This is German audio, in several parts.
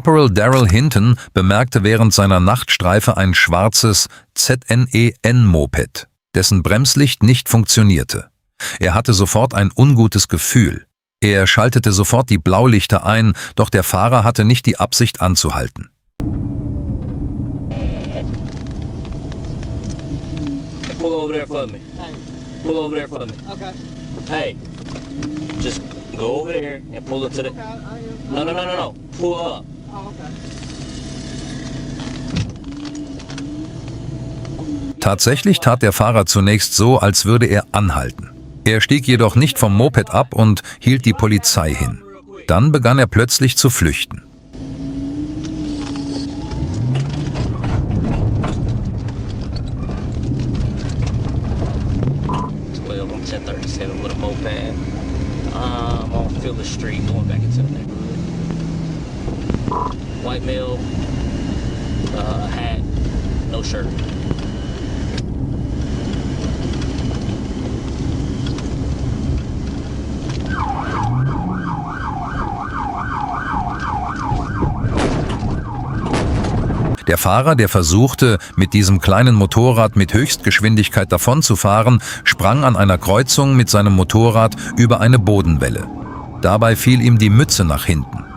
Corporal Daryl Hinton bemerkte während seiner Nachtstreife ein schwarzes ZNEN-Moped, dessen Bremslicht nicht funktionierte. Er hatte sofort ein ungutes Gefühl. Er schaltete sofort die Blaulichter ein, doch der Fahrer hatte nicht die Absicht anzuhalten. Pull over there for me. Pull over there for me. Okay. Hey, just go over there and pull it to the... No. Pull up. Oh, okay. Tatsächlich tat der Fahrer zunächst so, als würde er anhalten. Er stieg jedoch nicht vom Moped ab und hielt die Polizei hin. Dann begann er plötzlich zu flüchten. White male, hat, no shirt. Der Fahrer, der versuchte, mit diesem kleinen Motorrad mit Höchstgeschwindigkeit davonzufahren, sprang an einer Kreuzung mit seinem Motorrad über eine Bodenwelle. Dabei fiel ihm die Mütze nach hinten.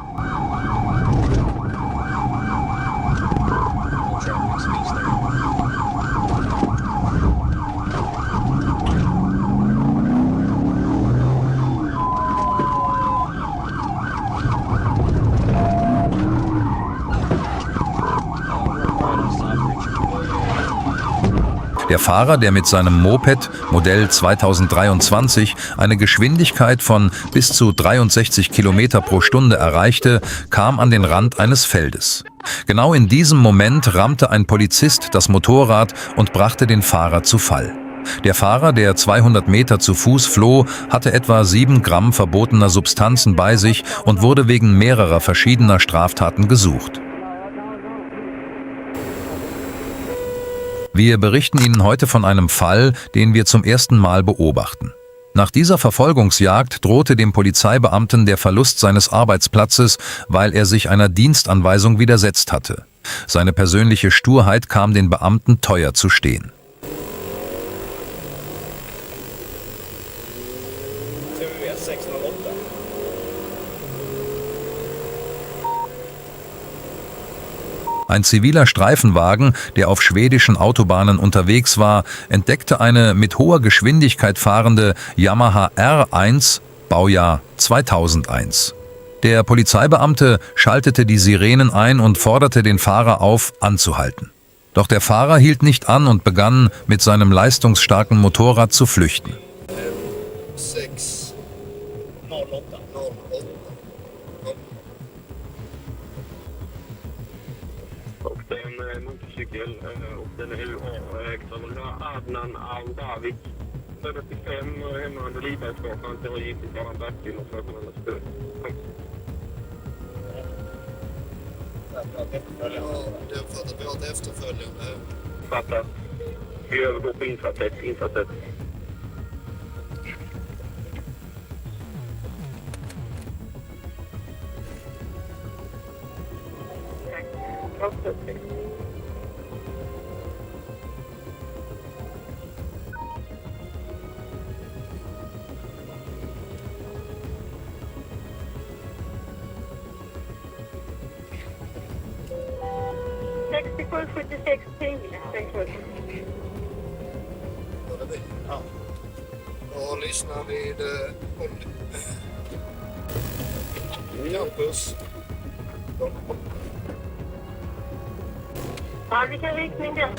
Der Fahrer, der mit seinem Moped Modell 2023 eine Geschwindigkeit von bis zu 63 Kilometer pro Stunde erreichte, kam an den Rand eines Feldes. Genau in diesem Moment rammte ein Polizist das Motorrad und brachte den Fahrer zu Fall. Der Fahrer, der 200 Meter zu Fuß floh, hatte etwa 7 Gramm verbotener Substanzen bei sich und wurde wegen mehrerer verschiedener Straftaten gesucht. Wir berichten Ihnen heute von einem Fall, den wir zum ersten Mal beobachten. Nach dieser Verfolgungsjagd drohte dem Polizeibeamten der Verlust seines Arbeitsplatzes, weil er sich einer Dienstanweisung widersetzt hatte. Seine persönliche Sturheit kam den Beamten teuer zu stehen. Ein ziviler Streifenwagen, der auf schwedischen Autobahnen unterwegs war, entdeckte eine mit hoher Geschwindigkeit fahrende Yamaha R1, Baujahr 2001. Der Polizeibeamte schaltete die Sirenen ein und forderte den Fahrer auf, anzuhalten. Doch der Fahrer hielt nicht an und begann, mit seinem leistungsstarken Motorrad zu flüchten. Motorcykel och den är UA-ägd av Adnan Al-David. 45 hemma under Libergsgatan. Det var givetvis bara en backbil och för att spö. Det är för att vi har ett efterföljande. Fattar. Vi övergår på insatssätt. Och lyssnar vid campus.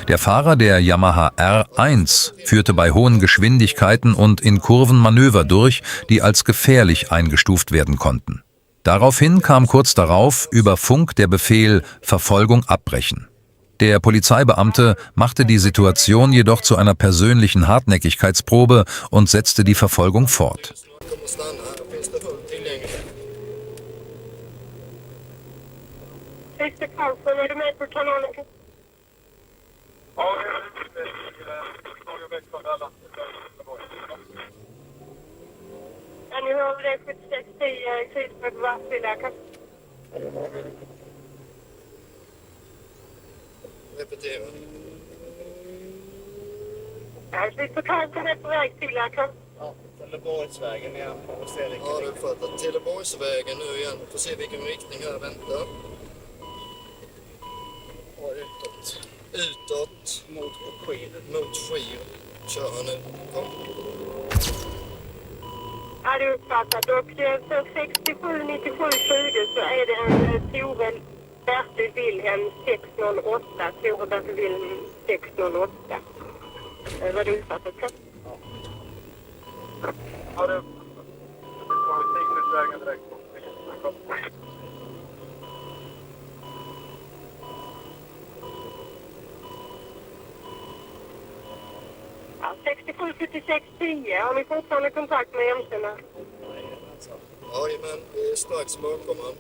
Der Fahrer der Yamaha R1 führte bei hohen Geschwindigkeiten und in Kurven Manöver durch, die als gefährlich eingestuft werden konnten. Daraufhin kam kurz darauf über Funk der Befehl Verfolgung abbrechen. Der Polizeibeamte machte die Situation jedoch zu einer persönlichen Hartnäckigkeitsprobe und setzte die Verfolgung fort. Repetera. Vi får kanske är på väg till Lakan. Ja, Trelleborgsvägen igen och se Ja, vilken du uppfattar. Trelleborgsvägen nu igen. Får se vilken riktning här väntar. och utåt Utåt mot skid. mot Skir. Kör han nu. Kom. Ja, det är uppfattat. Och för 67-97-20 så är det en Tore Bertil Wilhelm 608. Tore Bertil Wilhelm 608. Var det uppfattat? Ja, det var Sigridsvägen direkt. Ja, 67-76-10. Har ni fortfarande kontakt med MC-na? Jajamän, vi är strax bakom han.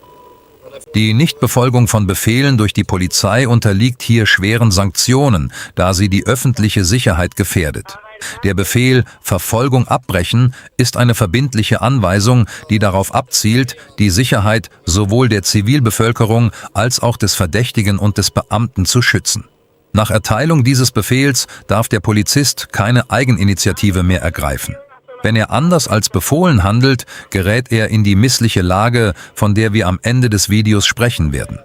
Han är Die Nichtbefolgung von Befehlen durch die Polizei unterliegt hier schweren Sanktionen, da sie die öffentliche Sicherheit gefährdet. Der Befehl Verfolgung abbrechen ist eine verbindliche Anweisung, die darauf abzielt, die Sicherheit sowohl der Zivilbevölkerung als auch des Verdächtigen und des Beamten zu schützen. Nach Erteilung dieses Befehls darf der Polizist keine Eigeninitiative mehr ergreifen. Wenn er anders als befohlen handelt, gerät er in die missliche Lage, von der wir am Ende des Videos sprechen werden.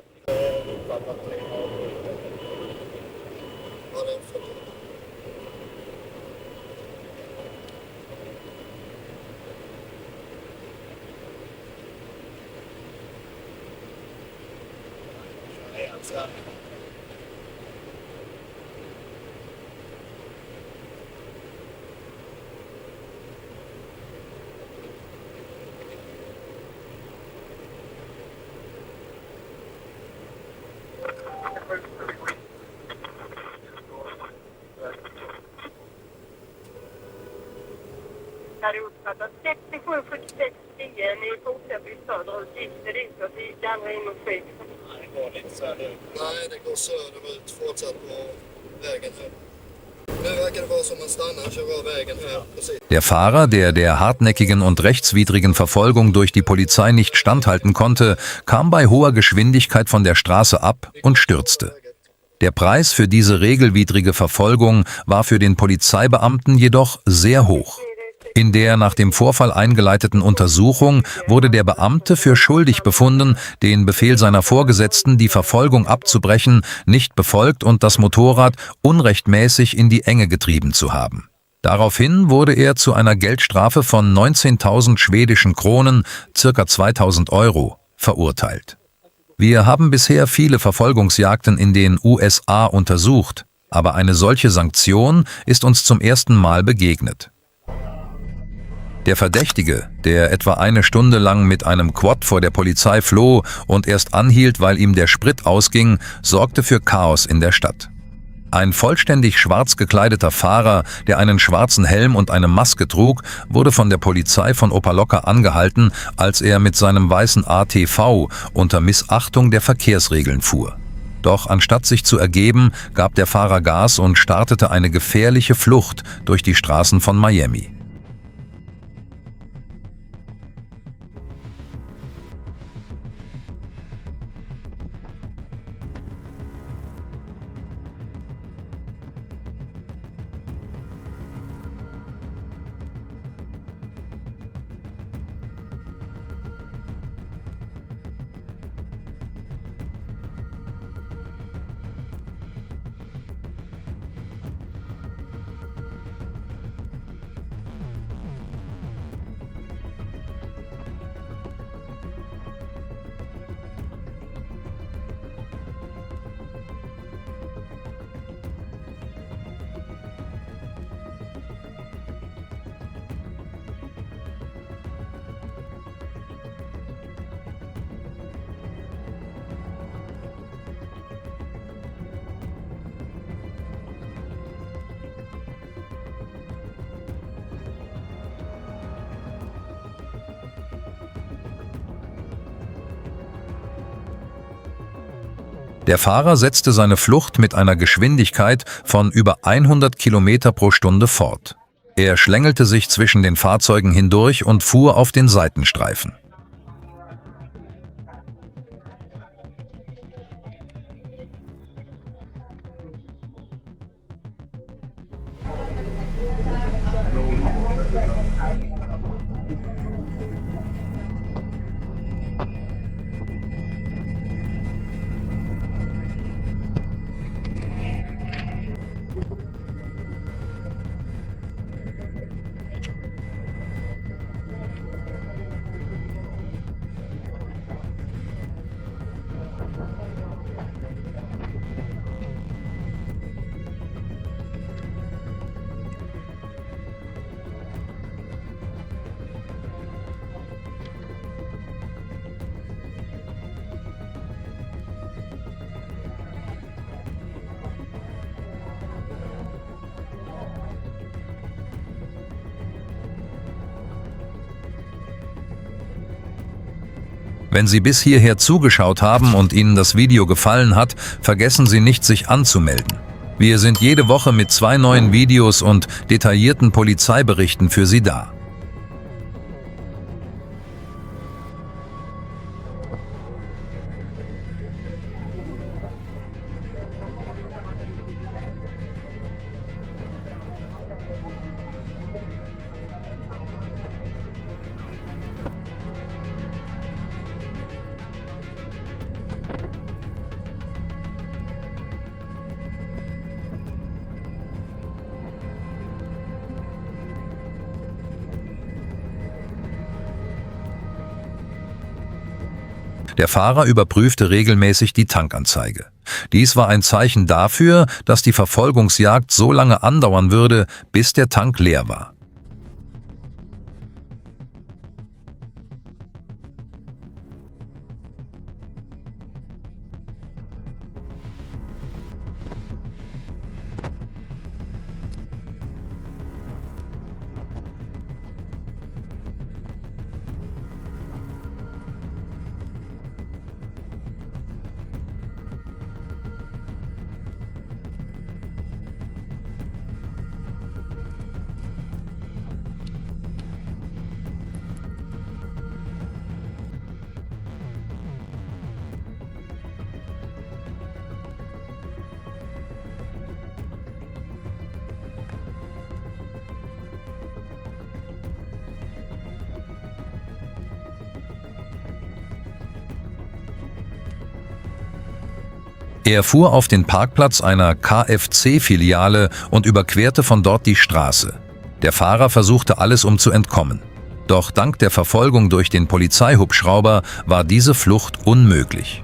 Ja, det uppfattar. Ja, det är uppfattat. 67-76-10. Ni fortsätter ju söderut. Gick det ditåt? Det gick andra in mot Skid. Det går lite söderut. Nej, det går söderut. Fortsatt på vägen här. Nu verkar det vara som man stannar. Kör av vägen här. Precis. Der Fahrer, der der hartnäckigen und rechtswidrigen Verfolgung durch die Polizei nicht standhalten konnte, kam bei hoher Geschwindigkeit von der Straße ab und stürzte. Der Preis für diese regelwidrige Verfolgung war für den Polizeibeamten jedoch sehr hoch. In der nach dem Vorfall eingeleiteten Untersuchung wurde der Beamte für schuldig befunden, den Befehl seiner Vorgesetzten, die Verfolgung abzubrechen, nicht befolgt und das Motorrad unrechtmäßig in die Enge getrieben zu haben. Daraufhin wurde er zu einer Geldstrafe von 19.000 schwedischen Kronen, ca. 2.000 Euro, verurteilt. Wir haben bisher viele Verfolgungsjagden in den USA untersucht, aber eine solche Sanktion ist uns zum ersten Mal begegnet. Der Verdächtige, der etwa eine Stunde lang mit einem Quad vor der Polizei floh und erst anhielt, weil ihm der Sprit ausging, sorgte für Chaos in der Stadt. Ein vollständig schwarz gekleideter Fahrer, der einen schwarzen Helm und eine Maske trug, wurde von der Polizei von Opa-locka angehalten, als er mit seinem weißen ATV unter Missachtung der Verkehrsregeln fuhr. Doch anstatt sich zu ergeben, gab der Fahrer Gas und startete eine gefährliche Flucht durch die Straßen von Miami. Der Fahrer setzte seine Flucht mit einer Geschwindigkeit von über 100 Kilometer pro Stunde fort. Er schlängelte sich zwischen den Fahrzeugen hindurch und fuhr auf den Seitenstreifen. Wenn Sie bis hierher zugeschaut haben und Ihnen das Video gefallen hat, vergessen Sie nicht, sich anzumelden. Wir sind jede Woche mit 2 neuen Videos und detaillierten Polizeiberichten für Sie da. Der Fahrer überprüfte regelmäßig die Tankanzeige. Dies war ein Zeichen dafür, dass die Verfolgungsjagd so lange andauern würde, bis der Tank leer war. Er fuhr auf den Parkplatz einer KFC-Filiale und überquerte von dort die Straße. Der Fahrer versuchte alles, um zu entkommen. Doch dank der Verfolgung durch den Polizeihubschrauber war diese Flucht unmöglich.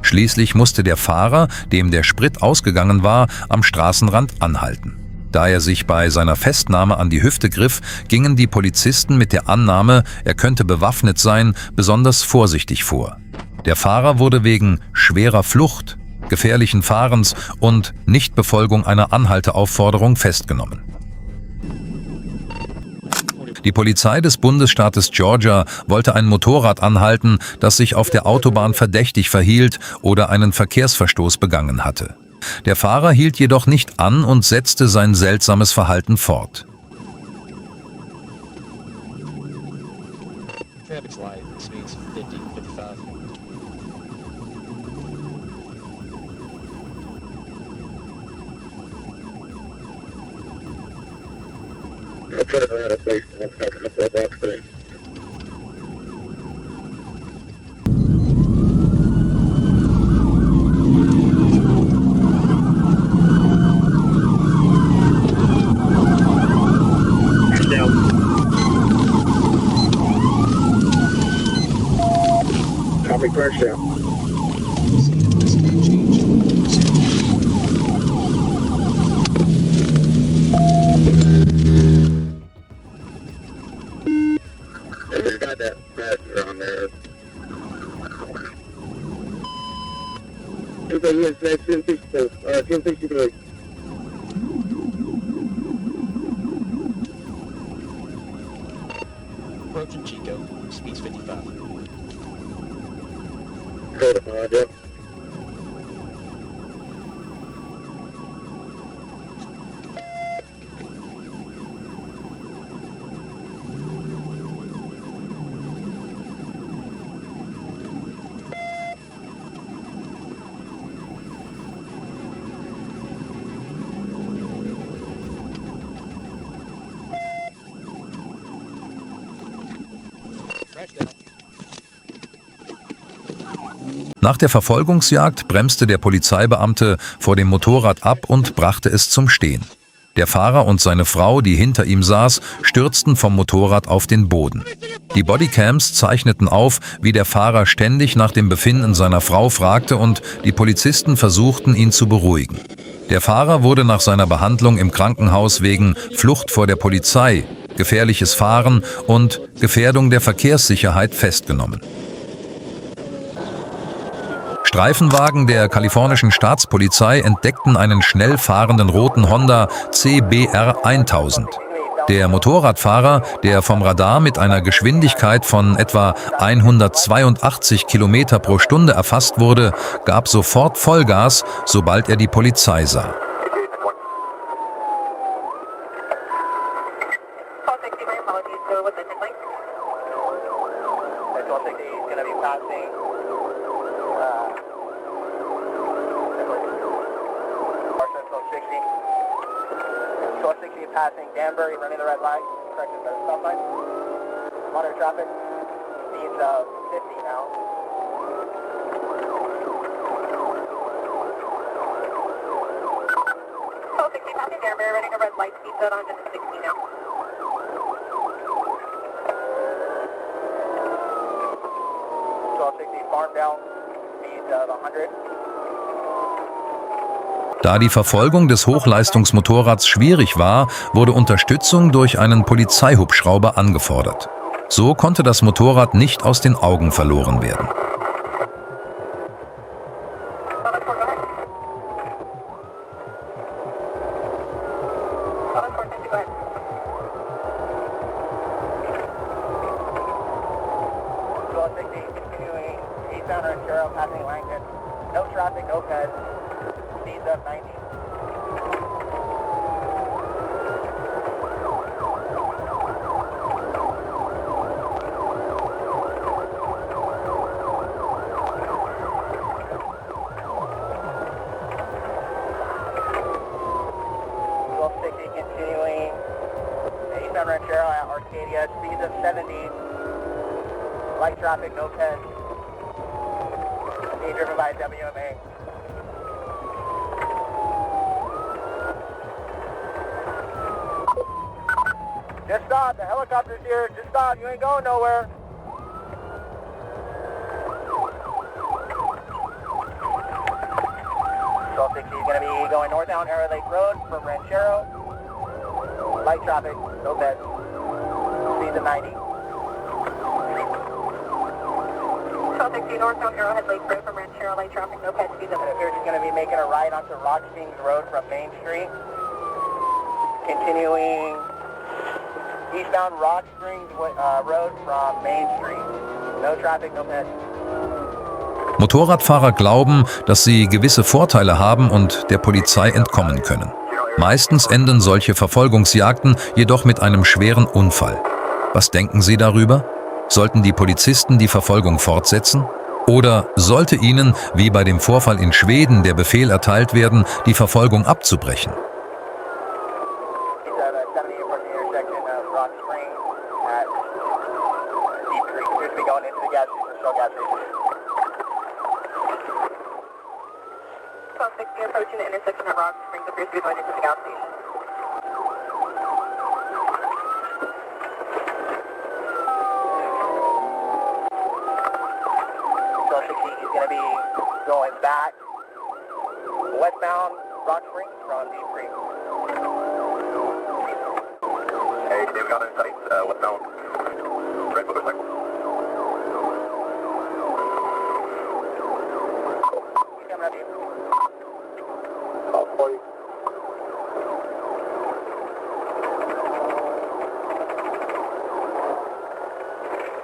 Schließlich musste der Fahrer, dem der Sprit ausgegangen war, am Straßenrand anhalten. Da er sich bei seiner Festnahme an die Hüfte griff, gingen die Polizisten mit der Annahme, er könnte bewaffnet sein, besonders vorsichtig vor. Der Fahrer wurde wegen schwerer Flucht, gefährlichen Fahrens und Nichtbefolgung einer Anhalteaufforderung festgenommen. Die Polizei des Bundesstaates Georgia wollte ein Motorrad anhalten, das sich auf der Autobahn verdächtig verhielt oder einen Verkehrsverstoß begangen hatte. Der Fahrer hielt jedoch nicht an und setzte sein seltsames Verhalten fort. Traffic light, speeds 50, 55. Copy, crash down. It's got that passenger on there. 1063. Approaching Chico, speeds 55. Codified, yep. Crash down. Nach der Verfolgungsjagd bremste der Polizeibeamte vor dem Motorrad ab und brachte es zum Stehen. Der Fahrer und seine Frau, die hinter ihm saß, stürzten vom Motorrad auf den Boden. Die Bodycams zeichneten auf, wie der Fahrer ständig nach dem Befinden seiner Frau fragte und die Polizisten versuchten, ihn zu beruhigen. Der Fahrer wurde nach seiner Behandlung im Krankenhaus wegen Flucht vor der Polizei, gefährliches Fahren und Gefährdung der Verkehrssicherheit festgenommen. Streifenwagen der kalifornischen Staatspolizei entdeckten einen schnell fahrenden roten Honda CBR 1000. Der Motorradfahrer, der vom Radar mit einer Geschwindigkeit von etwa 182 km pro Stunde erfasst wurde, gab sofort Vollgas, sobald er die Polizei sah. Passing Danbury, running the red light, corrected by the stop sign. Monitor traffic, speeds of 50 now. Oh, 60 passing Danbury, running the red light, speeds of 160 now. Farm down, speeds of 100. Da die Verfolgung des Hochleistungsmotorrads schwierig war, wurde Unterstützung durch einen Polizeihubschrauber angefordert. So konnte das Motorrad nicht aus den Augen verloren werden. No traffic, no pets. Speeds up 90. Continuing eastbound Ranchero at Arcadia, speeds of 70. Light traffic, no pets. Being driven by WMA. Just stop, the helicopter's here. Just stop, you ain't going nowhere. Control 60 is going to be going northbound Arrow Lake Road from Ranchero. Light traffic, no beds. Speeds of 90. Control 60 northbound Arrowhead Lake Road from Ranchero. Light traffic, no beds. Speeds of 90. We're just going to be making a right onto Rock Springs Road from Main Street. Continuing eastbound Rock Springs Road from Main Street. No traffic, no pets. Motorradfahrer glauben, dass sie gewisse Vorteile haben und der Polizei entkommen können. Meistens enden solche Verfolgungsjagden jedoch mit einem schweren Unfall. Was denken Sie darüber? Sollten die Polizisten die Verfolgung fortsetzen? Oder sollte ihnen, wie bei dem Vorfall in Schweden, der Befehl erteilt werden, die Verfolgung abzubrechen? Approaching the intersection at Rock Springs appears to be going into the gas station. Control 60 is going to be going back westbound Rock Springs from Deep Creek. Hey, they've got in sight westbound Red Motorcycle. He's coming up here.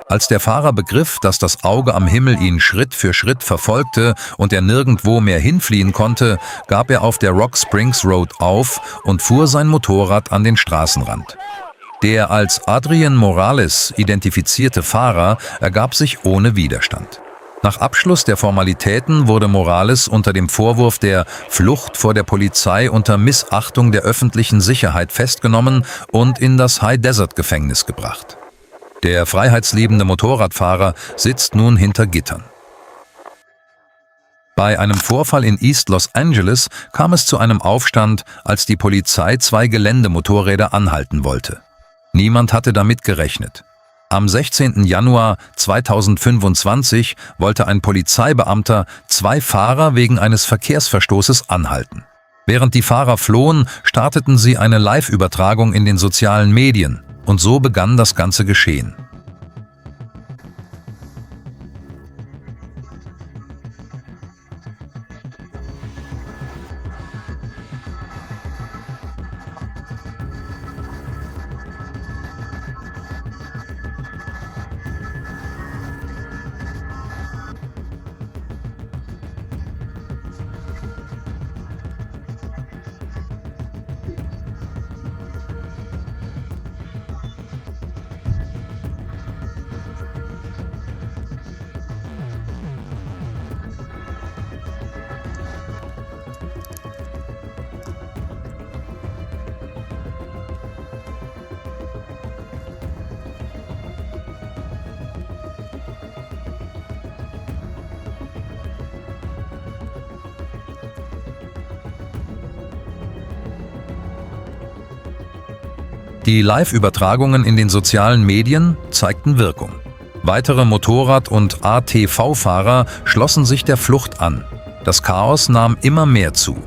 Als der Fahrer begriff, dass das Auge am Himmel ihn Schritt für Schritt verfolgte und er nirgendwo mehr hinfliehen konnte, gab er auf der Rock Springs Road auf und fuhr sein Motorrad an den Straßenrand. Der als Adrian Morales identifizierte Fahrer ergab sich ohne Widerstand. Nach Abschluss der Formalitäten wurde Morales unter dem Vorwurf der Flucht vor der Polizei unter Missachtung der öffentlichen Sicherheit festgenommen und in das High-Desert-Gefängnis gebracht. Der freiheitsliebende Motorradfahrer sitzt nun hinter Gittern. Bei einem Vorfall in East Los Angeles kam es zu einem Aufstand, als die Polizei 2 Geländemotorräder anhalten wollte. Niemand hatte damit gerechnet. Am 16. Januar 2025 wollte ein Polizeibeamter 2 Fahrer wegen eines Verkehrsverstoßes anhalten. Während die Fahrer flohen, starteten sie eine Live-Übertragung in den sozialen Medien und so begann das ganze Geschehen. Die Live-Übertragungen in den sozialen Medien zeigten Wirkung. Weitere Motorrad- und ATV-Fahrer schlossen sich der Flucht an. Das Chaos nahm immer mehr zu.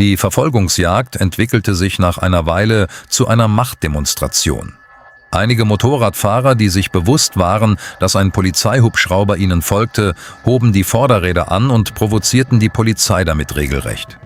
Die Verfolgungsjagd entwickelte sich nach einer Weile zu einer Machtdemonstration. Einige Motorradfahrer, die sich bewusst waren, dass ein Polizeihubschrauber ihnen folgte, hoben die Vorderräder an und provozierten die Polizei damit regelrecht.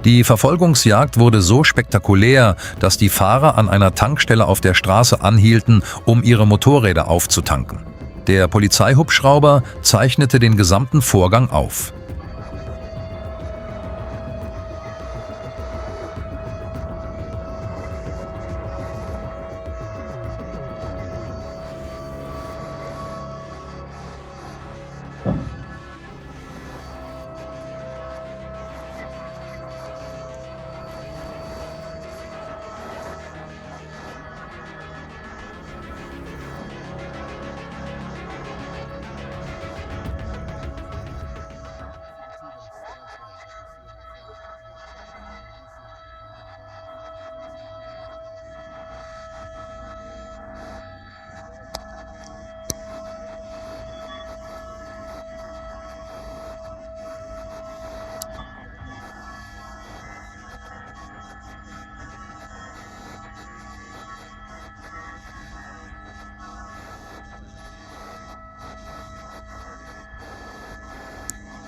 Die Verfolgungsjagd wurde so spektakulär, dass die Fahrer an einer Tankstelle auf der Straße anhielten, um ihre Motorräder aufzutanken. Der Polizeihubschrauber zeichnete den gesamten Vorgang auf.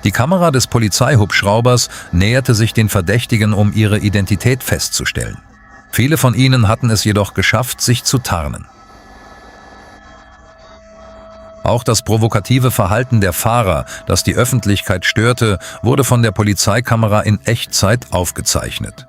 Die Kamera des Polizeihubschraubers näherte sich den Verdächtigen, um ihre Identität festzustellen. Viele von ihnen hatten es jedoch geschafft, sich zu tarnen. Auch das provokative Verhalten der Fahrer, das die Öffentlichkeit störte, wurde von der Polizeikamera in Echtzeit aufgezeichnet.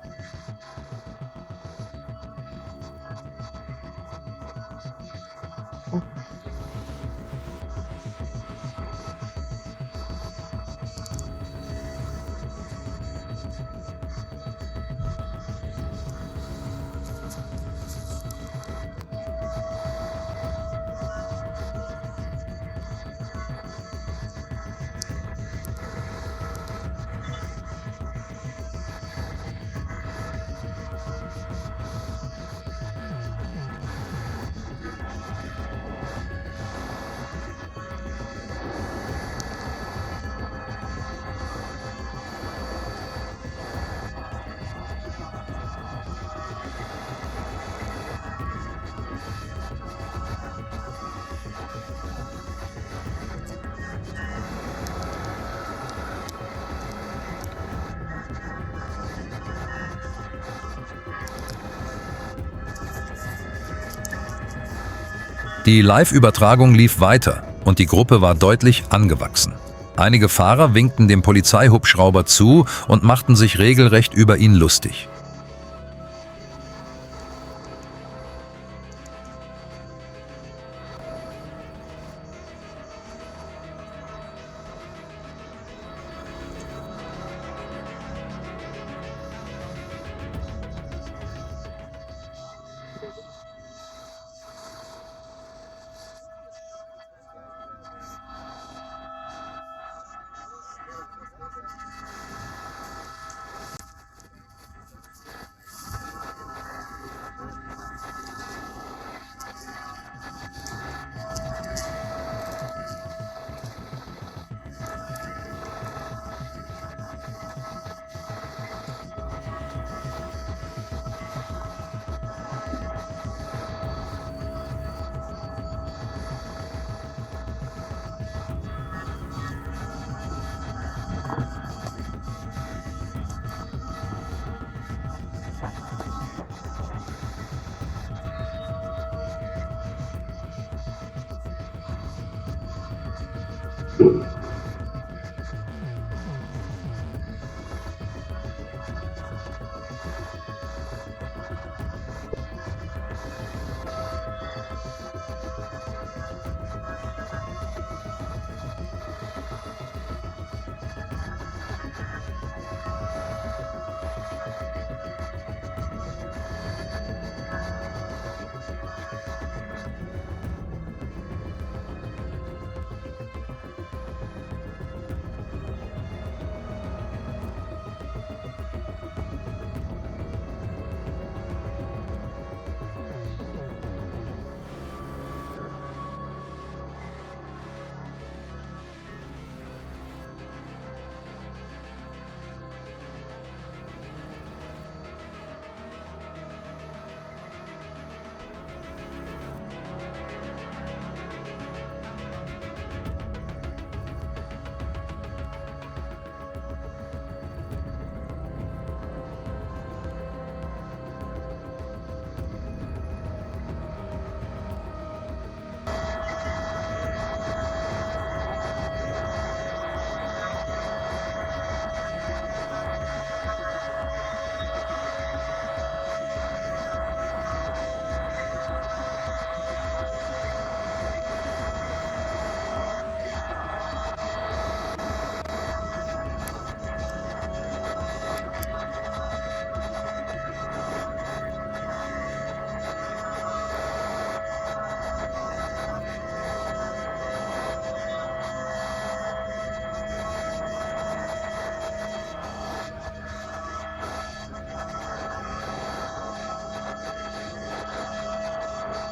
Die Live-Übertragung lief weiter und die Gruppe war deutlich angewachsen. Einige Fahrer winkten dem Polizeihubschrauber zu und machten sich regelrecht über ihn lustig.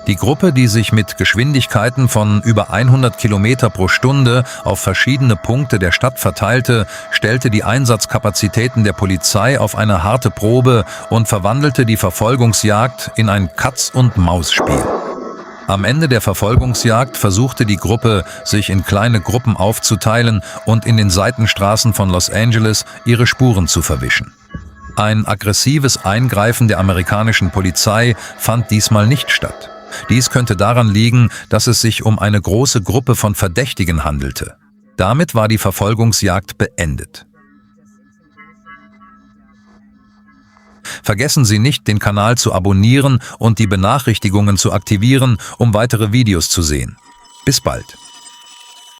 Die Gruppe, die sich mit Geschwindigkeiten von über 100 Kilometer pro Stunde auf verschiedene Punkte der Stadt verteilte, stellte die Einsatzkapazitäten der Polizei auf eine harte Probe und verwandelte die Verfolgungsjagd in ein Katz-und-Maus-Spiel. Am Ende der Verfolgungsjagd versuchte die Gruppe, sich in kleine Gruppen aufzuteilen und in den Seitenstraßen von Los Angeles ihre Spuren zu verwischen. Ein aggressives Eingreifen der amerikanischen Polizei fand diesmal nicht statt. Dies könnte daran liegen, dass es sich um eine große Gruppe von Verdächtigen handelte. Damit war die Verfolgungsjagd beendet. Vergessen Sie nicht, den Kanal zu abonnieren und die Benachrichtigungen zu aktivieren, um weitere Videos zu sehen. Bis bald!